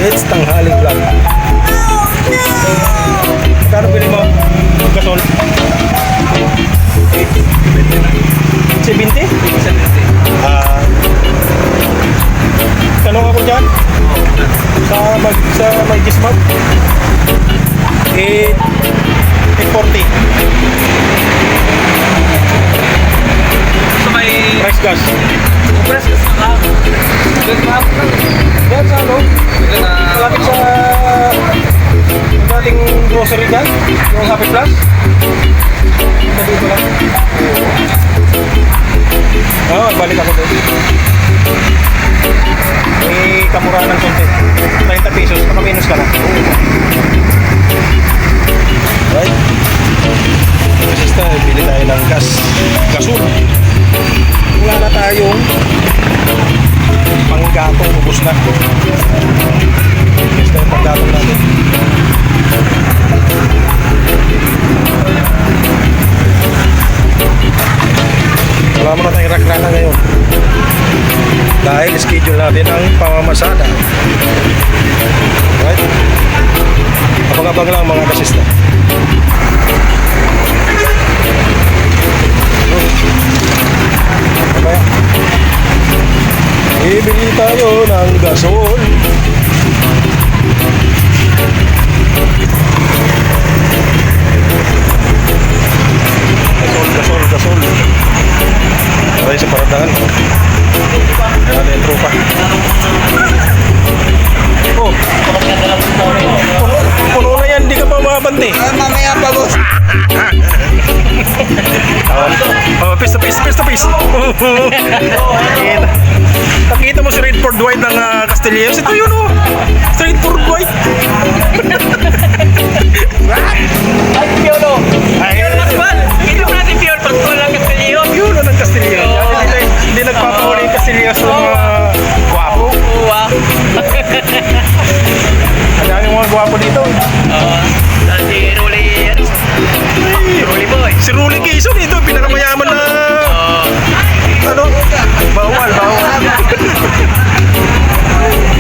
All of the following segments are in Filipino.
It's tanghaling vlog. Magkano pili mo? Gasol? 70? Tanong ako dyan. Sa may Gismart. 840. So may Price gas. press ka sa lang. Good map lang. Yan sa ano? Malapit sa dating grocery dyan. Yung Happy Plus. Dito lang. Balik ako doon. May kamura ng konti. 30 pesos. Makaminus ka na. Right? Basta bili tayo ng gas. Gasol. Wala na tayong panggatong, ubos na. Basta yung panggatong natin. Wala mo na tayong rakrana ngayon. Dahil schedule natin ang pamamasada. Right? Abang-abang lang mga kasista. Okay. Ibili tayo ng gasol. Gasol. Aray sa paradahan. Ayan na yung tropa. Oh, puno na yan, di ka pa makabanti. Mamaya pa, boss. Piece to piece. Nakita mo si Redford White ng Castilleos? Ito yun oh. Redford White. Ay, Piolo. Ay, Masman. Hindi mo natin Piolo. Pagtuan lang Castilleos. yun oh, ng Castilleos. Hindi nagpapahuli yung Castilleos ng mga gwapo. Wow. Ayan yung mga gwapo dito. Si Rolly Boy. Si Rolly Quezon ito, pinakamayaman na ano? Bawal.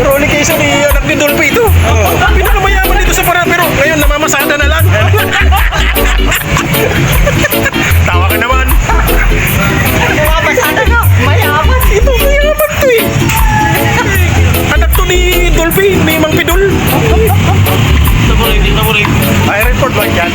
Rolly Quezon, anak ni Dolphy ito. Pinakamayaman dito sa para, pero ngayon namamasada na lang. Tawa ka naman. Masada ka. Mayaman. Ito, mayaman to eh. Anak to ni Dolphy, ni Mang Pidol. Namurig. Ay, report ba yan?